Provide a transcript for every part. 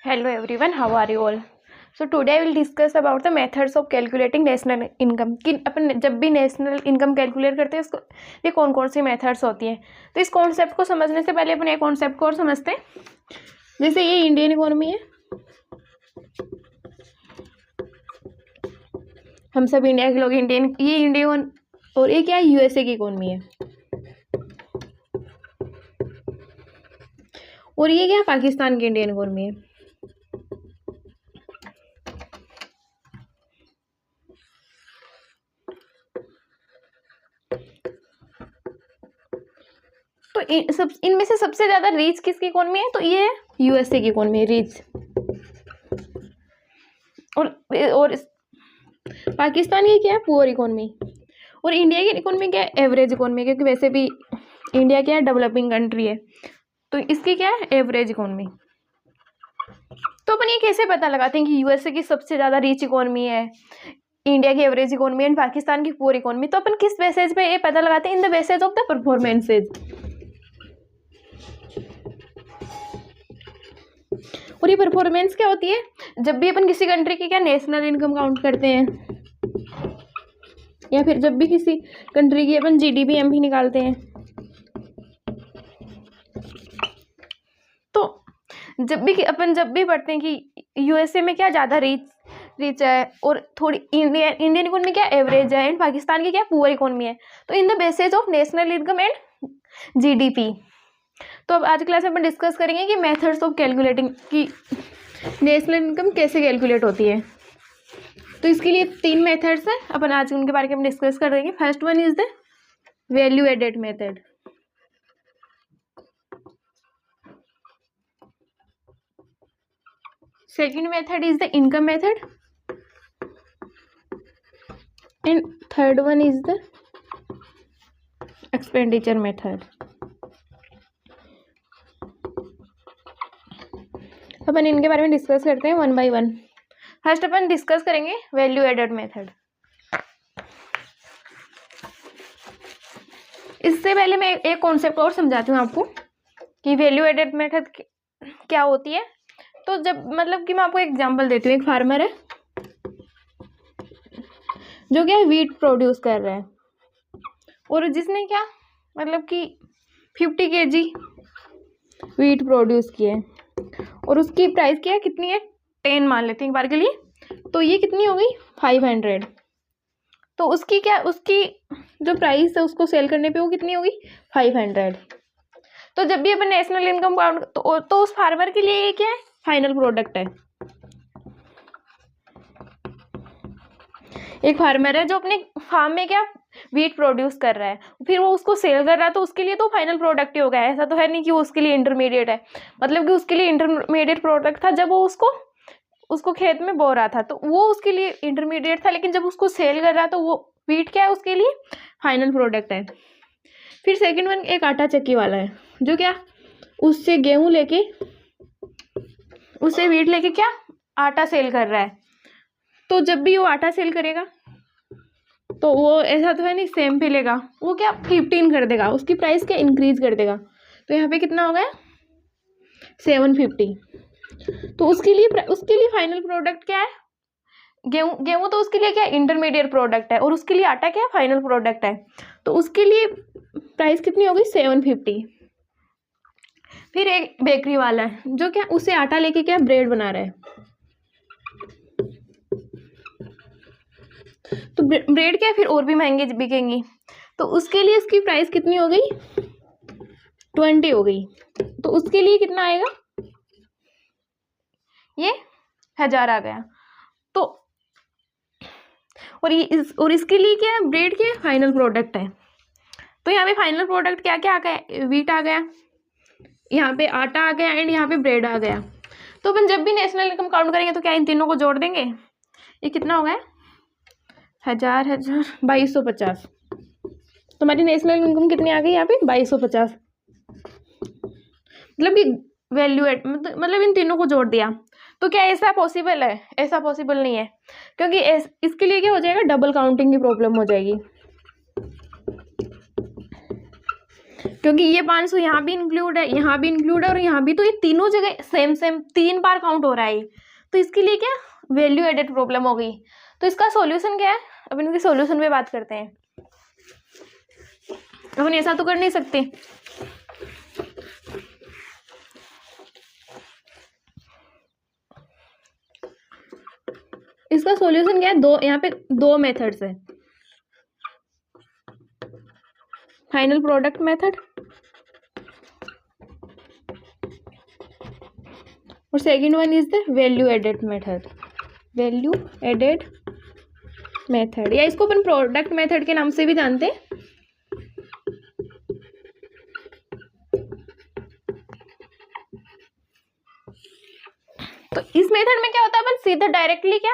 Hello everyone, how are you all? So today I will discuss about the methods of calculating national income कि अपन जब भी national income calculate करते हैं उसको ये कौन कौन सी मेथड्स होती हैं। तो इस कॉन्सेप्ट को समझने से पहले अपन एक कॉन्सेप्ट को और समझते हैं। जैसे ये इंडियन इकोनॉमी है, हम सब इंडिया के लोग इंडियन, ये इंडियन, और ये क्या है, यूएसए की इकोनॉमी है, और ये क्या है, पाकिस्तान की इंडियन इकोनॉमी है। तो इनमें से सबसे ज्यादा रीच किसकी इकोनॉमी है? तो ये है यूएसए की इकोनॉमी है, रीच। और पाकिस्तान की क्या है, पुअर इकोनॉमी। और इंडिया की इकोनॉमी क्या है, एवरेज इकोनॉमी, क्योंकि वैसे भी इंडिया क्या है, डेवलपिंग कंट्री है, तो इसकी क्या है, एवरेज इकोनॉमी। तो अपन ये कैसे पता लगाते हैं कि यूएसए की सबसे ज्यादा रिच इकोनॉमी है, इंडिया की एवरेज इकोनॉमी एंड पाकिस्तान की पुअर इकोनॉमी? तो अपन किस बेसिस पे ये पता लगाते हैं? In the basis of the performances. और ये परफॉर्मेंस क्या होती है? जब भी अपन किसी कंट्री की क्या नेशनल इनकम काउंट करते हैं, या फिर जब भी किसी कंट्री की अपन जीडीपी एमपी निकालते हैं, तो जब भी पढ़ते हैं कि यूएसए में क्या ज़्यादा रिच है और थोड़ी इंडियन इकोनॉमी क्या एवरेज है एंड पाकिस्तान की क्या पुअर इकोनॉमी है, तो in the basis of national income and GDP. तो अब आज क्लास में अपन डिस्कस करेंगे कि मेथड्स ऑफ कैलकुलेटिंग कि नेशनल इनकम कैसे कैलकुलेट होती है। तो इसके लिए 3 मेथड्स हैं, अपन आज उनके बारे में डिस्कस कर देंगे। First one is the value added method. Second method is the income method and third one is the expenditure method. अपन इनके बारे में डिस्कस करते हैं वन बाय वन। फर्स्ट अपन डिस्कस करेंगे वैल्यू एडेड मेथड। इससे पहले मैं एक कॉन्सेप्ट और समझाती हूँ आपको कि वैल्यू एडेड मेथड क्या होती है। तो जब मतलब कि मैं आपको एग्जांपल देती हूँ, एक फार्मर है जो क्या वीट प्रोड्यूस कर रहा है, और जिसने क्या मतलब कि 50 kg वीट प्रोड्यूस किया है, और उसकी प्राइस क्या है, कितनी है, 10 मान लेते हैं एक बार के लिए। तो ये कितनी हो गई, 500। तो उसकी जो प्राइस है उसको सेल करने पे वो कितनी होगी, 500। तो जब भी अपन नेशनल इनकम काउंट तो उस फार्मर के लिए ये क्या है, फाइनल प्रोडक्ट है। एक फार्मर है जो अपने फार्म में क्या वीट प्रोड्यूस कर रहा है, फिर वो उसको सेल कर रहा है, तो उसके लिए तो फाइनल प्रोडक्ट ही होगा। ऐसा तो है नहीं कि वो उसके लिए इंटरमीडिएट है, मतलब कि उसके लिए इंटरमीडिएट प्रोडक्ट था जब वो उसको खेत में बो रहा था, तो वो उसके लिए इंटरमीडिएट था, लेकिन जब उसको सेल कर रहा तो वो वीट क्या है, उसके लिए फाइनल प्रोडक्ट है। फिर सेकंड वन एक आटा चक्की वाला है जो क्या उससे गेहूं लेके उससे वीट लेके क्या आटा सेल कर रहा है। तो जब भी वो आटा सेल करेगा तो वो ऐसा तो है नहीं सेम पे लेगा, वो क्या 15 कर देगा, उसकी प्राइस क्या इंक्रीज कर देगा। तो यहाँ पे कितना हो गया, 750। तो उसके लिए फाइनल प्रोडक्ट क्या है, गेहूं तो उसके लिए क्या इंटरमीडिएट प्रोडक्ट है, और उसके लिए आटा क्या फाइनल प्रोडक्ट है। तो उसके लिए प्राइस कितनी होगी, 750। फिर एक बेकरी वाला है जो क्या उसे आटा लेके क्या ब्रेड बना रहा है, तो ब्रेड क्या फिर और भी महंगे बिकेंगी, तो उसके लिए इसकी प्राइस कितनी हो गई, 20 हो गई। तो उसके लिए कितना आएगा, ये 1000 आ गया। तो और इसके लिए क्या है, ब्रेड क्या फाइनल प्रोडक्ट है। तो यहाँ पे फाइनल प्रोडक्ट क्या क्या आ गया, वीट आ गया, यहाँ पे आटा आ गया एंड यहाँ पे ब्रेड आ गया। तो अपन जब भी नेशनल इनकम काउंट करेंगे तो क्या इन तीनों को जोड़ देंगे, ये कितना हो गया, 2250। तो हमारी नेशनल इनकम कितनी आ गई यहाँ पे, 2250। मतलब कि वैल्यू एड मतलब इन तीनों को जोड़ दिया। तो क्या ऐसा पॉसिबल है? ऐसा पॉसिबल नहीं है, क्योंकि इसके लिए क्या हो जाएगा, डबल काउंटिंग की प्रॉब्लम हो जाएगी। क्योंकि ये 500 यहाँ भी इंक्लूड है, यहाँ भी इंक्लूड है और यहाँ भी, तो ये तीनों जगह सेम सेम 3 बार काउंट हो रहा है। तो इसके लिए क्या वैल्यू एडेड प्रॉब्लम हो गई। तो इसका सॉल्यूशन क्या है, अब इनके सॉल्यूशन पे बात करते हैं। अपन ऐसा तो कर नहीं सकते, इसका सॉल्यूशन क्या है, यहाँ पे 2 मेथड्स है, फाइनल प्रोडक्ट मेथड और second one is the value added method, value added method, या इसको अपन प्रोडक्ट मेथड के नाम से भी जानते हैं। तो इस मेथड में क्या होता है, अपन सीधा डायरेक्टली क्या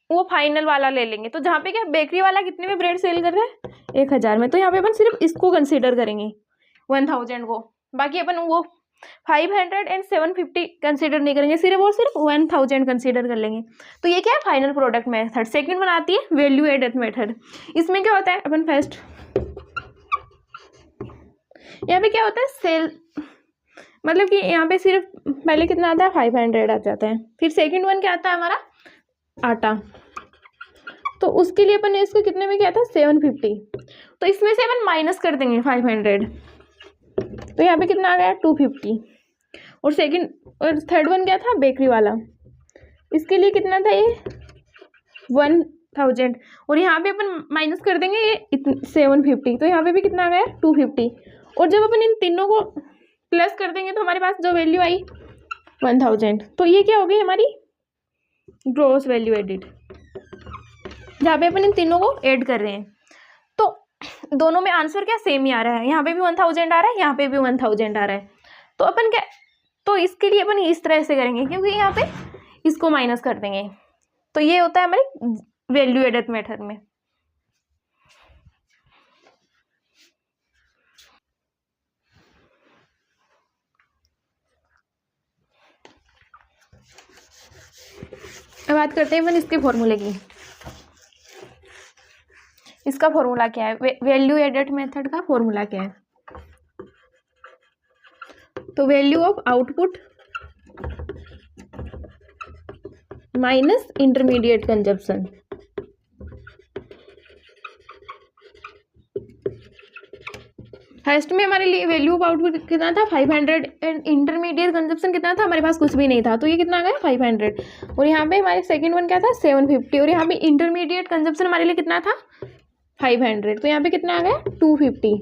वो फाइनल वाला ले लेंगे। तो जहाँ पे क्या बेकरी वाला कितने में ब्रेड सेल कर रहा है 1000 में, तो यहाँ पे अपन सिर्फ इसको कंसीडर करेंगे 1000 को, बाकी अपन वो 500 एंड 750 कंसीडर नहीं करेंगे, सिर्फ और सिर्फ 1000 कंसीडर कर लेंगे। तो ये क्या है final product method. Second one आती है वैल्यू एडेड मेथड। इसमें क्या होता है, अपन फर्स्ट यहाँ पे क्या होता है सेल, मतलब कि यहाँ पे सिर्फ पहले कितना आता है 500 आ जाता है, फिर सेकंड वन क्या आता है हमारा आटा, तो उसके लिए अपन ने इसको कितने में किया था 750, तो इसमें से अपन माइनस कर देंगे 500, तो यहाँ पे कितना आ गया 250। और सेकंड और थर्ड वन क्या था बेकरी वाला, इसके लिए कितना था ये 1000, और यहाँ पे अपन माइनस कर देंगे ये 750, तो यहाँ पे भी कितना आ गया 250। और जब अपन इन तीनों को प्लस कर देंगे तो हमारे पास जो वैल्यू आई 1000, तो ये क्या हो गई हमारी ग्रॉस वैल्यू एडिड, जहाँ पे अपन इन तीनों को ऐड कर रहे हैं। तो दोनों में आंसर क्या सेम ही आ रहा है, यहाँ पे भी 1000 आ रहा है, यहाँ पे भी 1000 आ रहा है। तो अपन क्या, तो इसके लिए अपन इस तरह से करेंगे क्योंकि यहाँ पे इसको माइनस कर देंगे। तो ये होता है हमारे वैल्यू एडेड मेथड में। अब बात करते हैं अपन इसके फॉर्मूले की। इसका फॉर्मूला क्या है, वैल्यू एडेड मेथड का फॉर्मूला क्या है, तो value of output minus intermediate consumption. First में हमारे लिए वैल्यू ऑफ आउटपुट कितना था 500 एंड इंटरमीडिएट कंजप्शन कितना था, हमारे पास कुछ भी नहीं था, तो ये कितना आ गया 500। और यहाँ पे हमारे सेकंड वन क्या था 750, और यहाँ पे इंटरमीडिएट कंजप्शन हमारे लिए कितना था 500, तो यहाँ पे कितना आ गया 250।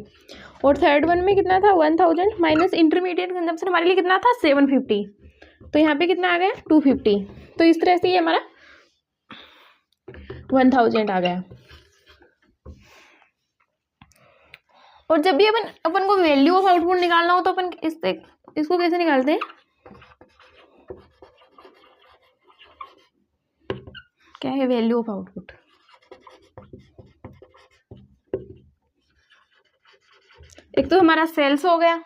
और थर्ड वन में कितना था 1000 माइनस इंटरमीडिएट कंजप्शन हमारे लिए कितना था 750, तो यहाँ पे कितना आ गया 250। तो इस तरह से ये हमारा 1000 आ गया। और जब भी अपन को वैल्यू ऑफ आउटपुट निकालना हो तो अपन इसको कैसे निकालते हैं, क्या है वैल्यू ऑफ आउटपुट, एक तो हमारा सेल्स हो गया,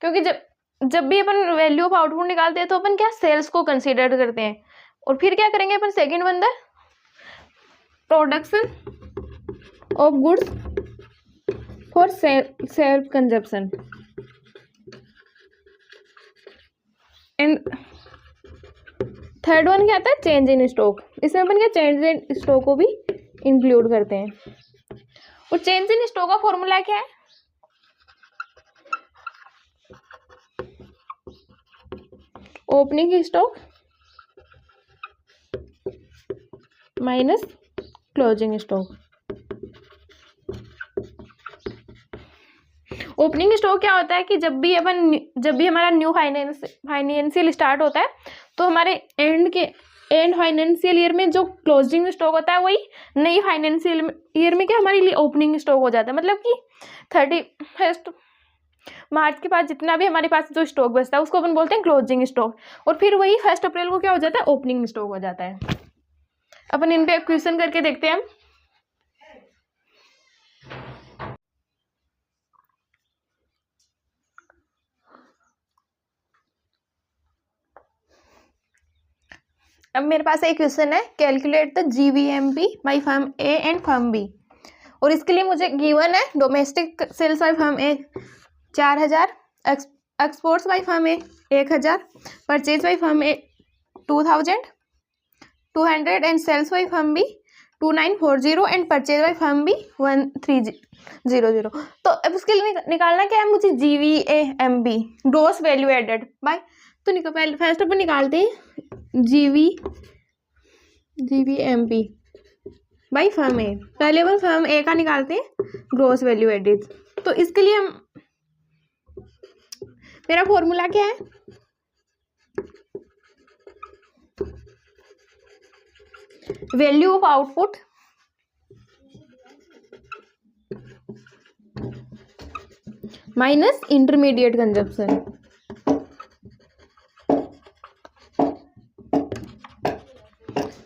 क्योंकि जब भी अपन वैल्यू ऑफ आउटपुट निकालते हैं तो अपन क्या सेल्स को कंसीडर करते हैं। और फिर क्या करेंगे अपन second one the production of goods for self consumption, and third one क्या आता है चेंज इन स्टॉक, इसमें अपन क्या चेंज इन स्टॉक को भी इंक्लूड करते हैं। और चेंज इन स्टॉक का फॉर्मूला क्या है, opening stock minus closing stock. Opening stock क्या होता है कि जब भी हमारा न्यू फाइनेंशियल स्टार्ट होता है तो हमारे एंड फाइनेंशियल ईयर में जो क्लोजिंग स्टॉक होता है वही नई फाइनेंशियल ईयर में क्या हमारे लिए ओपनिंग स्टॉक हो जाता है। मतलब कि 31 मार्च के पास जितना भी हमारे पास जो स्टॉक बचता है उसको अपन बोलते हैं क्लोजिंग स्टॉक, और फिर वही 1 अप्रैल को क्या हो जाता है ओपनिंग स्टॉक हो जाता है। अपन इन पे क्वेश्चन करके देखते हैं। अब मेरे पास एक क्वेश्चन है, calculate the GVMP by firm A and firm B, और इसके लिए मुझे गिवन है domestic sales by firm A 4000, exports by firm A 1000, purchase by firm A 2200 and sales by firm B 2940 and purchase by firm B 1300। तो अब उसके लिए निकालना क्या है मुझे, GVAMB gross value added by, तो पहले फर्स्ट अपन निकालते हैं GVAMB बाई फर्म ए। पहले अपन फर्म ए का निकालते हैं ग्रोस वैल्यू एडेड। तो इसके लिए हम, मेरा फॉर्मूला क्या है, value of output minus intermediate consumption.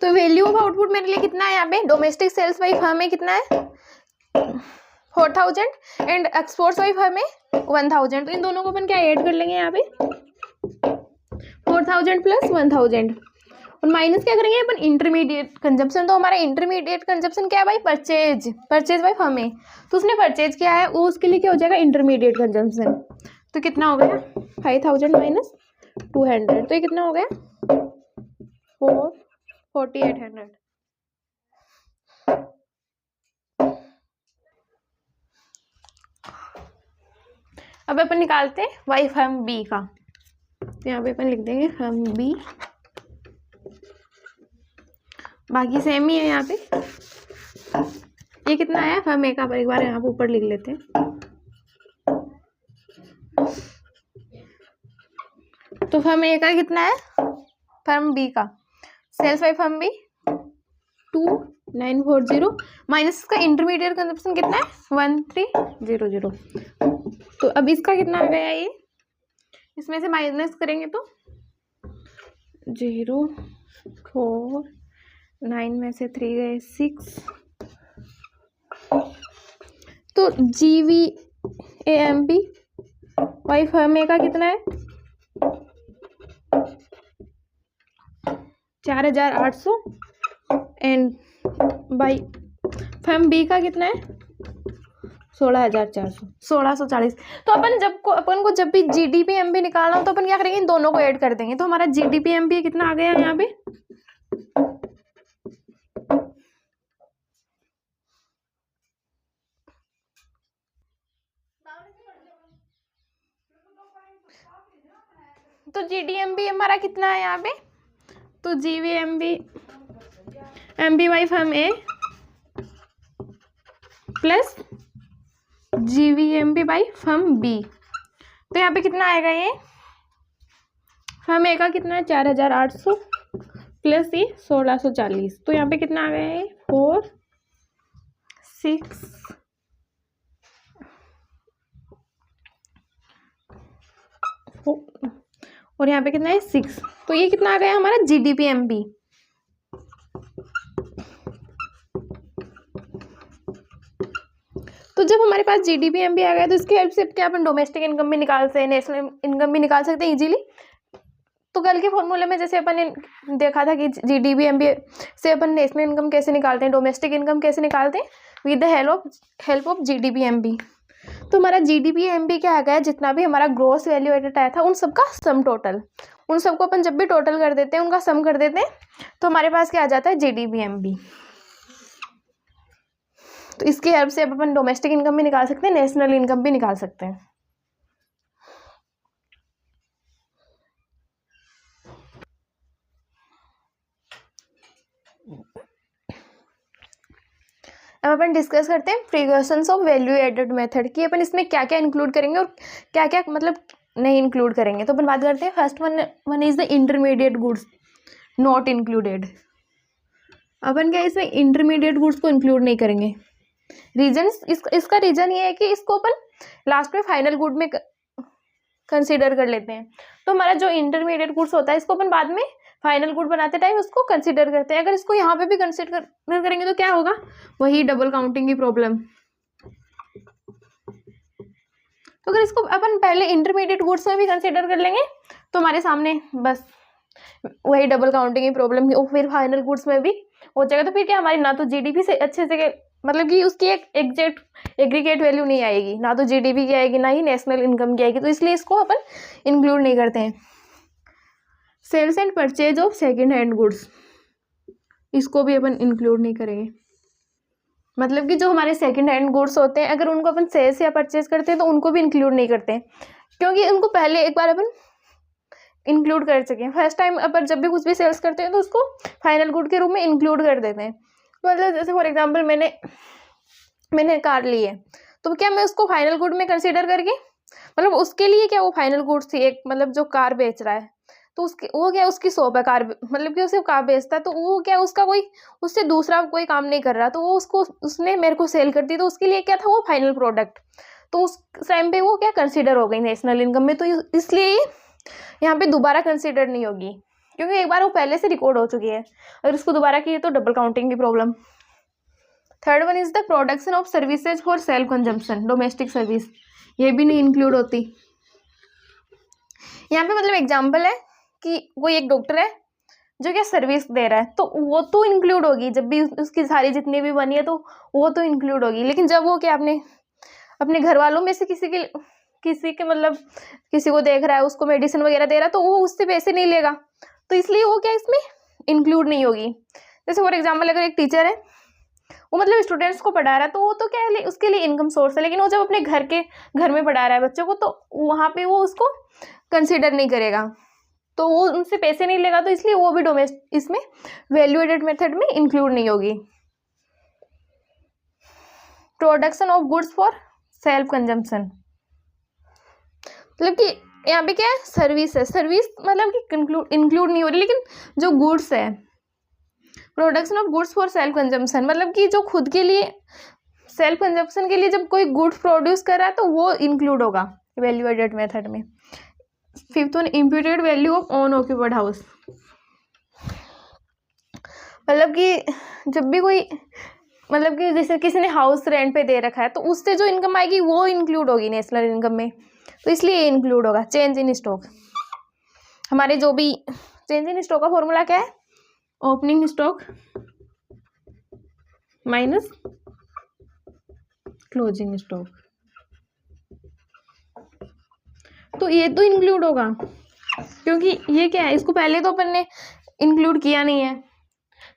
तो वैल्यू ऑफ आउटपुट मेरे लिए कितना है यहाँ पे, डोमेस्टिक सेल्स बाई फर्म में कितना है 4000 एंड एक्सपोर्ट्स बाई फर्म में 1000। तो इन दोनों को अपन क्या ऐड कर लेंगे यहाँ पे 4000 प्लस 1000 और माइनस क्या करेंगे अपन इंटरमीडिएट कंजप्शन। तो हमारा इंटरमीडिएट कंजप्शन क्या है भाई, परचेज बाई फर्म में, तो उसने परचेज किया है वो, उसके लिए क्या हो जाएगा इंटरमीडिएट कंजप्शन। तो कितना हो गया 5000 माइनस 200, तो ये कितना हो गया 4800। अब अपन निकालते हैं वाई फर्म बी का। तो यहाँ पे अपन लिख देंगे फर्म बी, बाकी सेम ही है यहाँ पे। ये कितना आया फर्म ए का, एक बार यहाँ पे ऊपर लिख लेते हैं। तो फर्म ए का कितना है, फर्म बी का sales by firm B 2940 minus का इंटरमीडिएट कंजप्शन कितना है 1300। तो अब इसका कितना आ गया, ये इसमें से माइनस करेंगे तो 0 4 9 में से 3 गए 6। तो GVAMB वाई फर्म ए का कितना है 4800 एंड बाई फर्म बी का कितना है 1640। तो अपन को जब भी GDP-MB निकालना हो तो अपन क्या करेंगे, इन दोनों को ऐड कर देंगे। तो हमारा GDP-MB कितना आ गया यहाँ पे, तो GDMB हमारा कितना है यहाँ पे, तो GVMB by firm A plus GVMB by firm B. तो यहाँ पे कितना आएगा, ये फर्म ए का कितना है 4800 प्लस ये 1640। तो यहाँ पे कितना आ गया है 4 6 और यहाँ पे कितना है 6। तो ये कितना आ गया हमारा GDP-MB। तो जब हमारे पास GDP-MB आ गया तो इसकी हेल्प से क्या अपन डोमेस्टिक इनकम भी निकाल सकते हैं, नेशनल इनकम भी निकाल सकते हैं इजीली। तो कल के फॉर्मूले में जैसे अपन ने देखा था कि GDP-MB से अपन नेशनल इनकम कैसे निकालते हैं, डोमेस्टिक इनकम कैसे निकालते हैं, with the help of GDP-MB। तो हमारा GDP-MB क्या आ गया, जितना भी हमारा ग्रोस वैल्यू एडेड आया था उन सबका सम टोटल, उन सबको अपन जब भी टोटल कर देते हैं उनका सम कर देते हैं तो हमारे पास क्या आ जाता है GDP-MB। तो इसकी हेल्प से अब अपन डोमेस्टिक इनकम भी निकाल सकते हैं, नेशनल इनकम भी निकाल सकते हैं। अब अपन डिस्कस करते हैं precautions of value added method की, अपन इसमें क्या क्या इंक्लूड करेंगे और क्या क्या मतलब नहीं इंक्लूड करेंगे। तो अपन बात करते हैं first one is the intermediate goods not included. अपन क्या इसमें इंटरमीडिएट गुड्स को इंक्लूड नहीं करेंगे। रीजन इसका रीजन ये है कि इसको अपन लास्ट में फाइनल गुड में कंसीडर कर लेते हैं। तो हमारा जो इंटरमीडिएट गुड्स होता है इसको अपन बाद में फाइनल गुड बनाते टाइम उसको कंसीडर करते हैं। अगर इसको यहाँ पे भी कंसीडर करेंगे तो क्या होगा, वही डबल काउंटिंग की प्रॉब्लम। तो अगर इसको अपन पहले इंटरमीडिएट गुड्स में भी कंसीडर कर लेंगे तो हमारे सामने बस वही डबल काउंटिंग की प्रॉब्लम और फिर फाइनल गुड्स में भी हो जाएगा। तो फिर क्या हमारी ना तो GDP से अच्छे से मतलब कि उसकी एक एग्जैक्ट एग्रीगेट वैल्यू नहीं आएगी, ना तो जीडीपी की आएगी, ना ही नेशनल इनकम की आएगी, तो इसलिए इसको अपन इंक्लूड नहीं करते हैं। Sales and purchase of second hand goods, इसको भी अपन इंक्लूड नहीं करेंगे। मतलब कि जो हमारे सेकेंड हैंड गुड्स होते हैं, अगर उनको अपन सेल्स या परचेज करते हैं तो उनको भी इंक्लूड नहीं करते हैं, क्योंकि उनको पहले एक बार अपन इंक्लूड कर चुके हैं। फर्स्ट टाइम अपन जब भी कुछ भी सेल्स करते हैं तो उसको फाइनल गुड के रूप में इंक्लूड कर देते हैं। मतलब जैसे फॉर एग्जांपल मैंने कार ली है, तो क्या मैं उसको फाइनल गुड में कंसीडर करके, मतलब उसके लिए क्या वो फाइनल गुड्स थी एक, मतलब जो कार बेच रहा है तो उसकी वो क्या उसकी शॉप है कार, मतलब कि उसे कार बेचता है, तो वो क्या उसका कोई उससे दूसरा कोई काम नहीं कर रहा, तो वो उसने मेरे को सेल कर दी, तो उसके लिए क्या था वो फाइनल प्रोडक्ट, तो उस टाइम पे वो क्या कंसीडर हो गई नेशनल इनकम में, तो इसलिए यहाँ पे दोबारा कंसीडर नहीं होगी, क्योंकि एक बार वो पहले से रिकॉर्ड हो चुकी है। अगर इसको दोबारा की तो डबल काउंटिंग की problem. Third one is the production of services for self consumption, domestic service, ये भी नहीं इंक्लूड होती। यहाँ पे मतलब एग्जाम्पल है कि कोई एक डॉक्टर है जो क्या सर्विस दे रहा है, तो वो तो इंक्लूड होगी, जब भी उसकी सारी जितनी भी बनी है तो वो तो इंक्लूड होगी, लेकिन जब वो क्या अपने घर वालों में से किसी के मतलब किसी को देख रहा है, उसको मेडिसिन वगैरह दे रहा है, तो वो उससे पैसे नहीं लेगा, तो इसलिए वो क्या इसमें इंक्लूड नहीं होगी। जैसे फॉर एग्जाम्पल अगर एक टीचर है, वो मतलब स्टूडेंट्स को पढ़ा रहा है, तो वो तो क्या है उसके लिए इनकम सोर्स है, लेकिन वो जब अपने घर में पढ़ा रहा है बच्चों को, तो वहाँ पे वो उसको कंसिडर नहीं करेगा, तो वो उनसे पैसे नहीं लेगा, तो इसलिए वो भी इसमें वैल्यू एडेड मेथड में इंक्लूड नहीं होगी। Production of goods for self consumption, मतलब कि यहाँ पे क्या है सर्विस है, सर्विस मतलब कि इंक्लूड नहीं हो रही, लेकिन जो गुड्स है, production of goods for self consumption, मतलब कि जो खुद के लिए सेल्फ कंजम्पशन के लिए जब कोई गुड्स प्रोड्यूस कर रहा है तो वो इंक्लूड होगा वैल्यू एडेड मेथड में। Fifth one imputed value of own occupied house, मतलब कि जब भी कोई मतलब कि जैसे किसी ने हाउस रेंट पे दे रखा है, तो उससे जो इनकम आएगी वो इंक्लूड होगी नेशनल इनकम में, तो इसलिए इंक्लूड होगा। चेंज इन स्टॉक, हमारे जो भी चेंज इन स्टॉक का फॉर्मूला क्या है, opening stock minus closing stock, तो ये तो इंक्लूड होगा, क्योंकि ये क्या है इसको पहले तो अपन ने इंक्लूड किया नहीं है,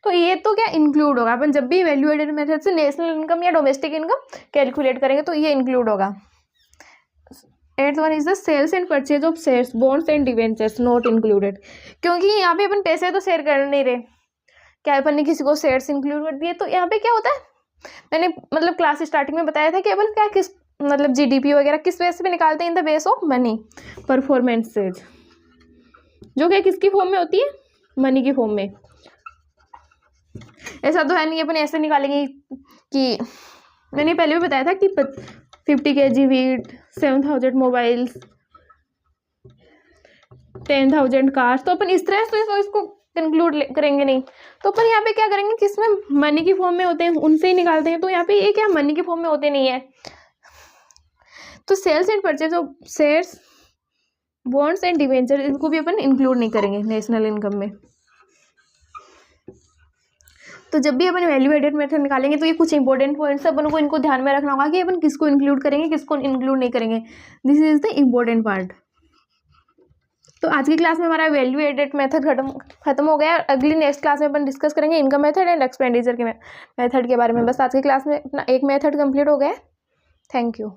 तो ये तो क्या इंक्लूड होगा। अपन जब भी वैल्यू एडेड मेथड से नेशनल इनकम या डोमेस्टिक इनकम कैलकुलेट करेंगे तो ये इंक्लूड होगा। Eighth one is the sales and purchase of shares, bonds and debentures not included, क्योंकि यहाँ पे अपन पैसे तो शेयर कर नहीं रहे, क्या अपन ने किसी को शेयर्स इंक्लूड कर दिए, तो यहाँ पे क्या होता है, मैंने मतलब क्लास स्टार्टिंग में बताया था कि अपन क्या किस मतलब जीडीपी वगैरह किस बेस पे निकालते हैं, in the base of money performances, जो क्या किसकी फॉर्म में होती है, मनी की फॉर्म में। ऐसा तो है नहीं अपन ऐसे निकालेंगे कि मैंने पहले भी बताया था कि 50 kg वीट, 7000 मोबाइल्स, 10,000 कार्स, तो अपन इस तरह से इसको कंक्लूड करेंगे नहीं, तो अपन यहाँ पे क्या करेंगे कि इसमें मनी की फॉर्म में होते हैं उनसे ही निकालते हैं, तो यहाँ पे ये क्या मनी की फॉर्म में होते नहीं है, तो sales and purchase of shares, bonds and debenture, इनको भी अपन इंक्लूड नहीं करेंगे नेशनल इनकम में। तो जब भी अपन वैल्यू एडेड मेथड निकालेंगे तो ये कुछ इंपॉर्टेंट पॉइंट्स अपन को इनको ध्यान में रखना होगा कि अपन किसको इंक्लूड करेंगे किसको इंक्लूड नहीं करेंगे, this is the important part. तो आज की क्लास में हमारा वैल्यू एडेड मेथड खत्म हो गया, अगली नेक्स्ट क्लास में अपन डिस्कस करेंगे इनकम मेथड एंड एक्सपेंडिचर के मेथड के बारे में। बस आज की क्लास में अपना एक मेथड कंप्लीट हो गया। Thank you.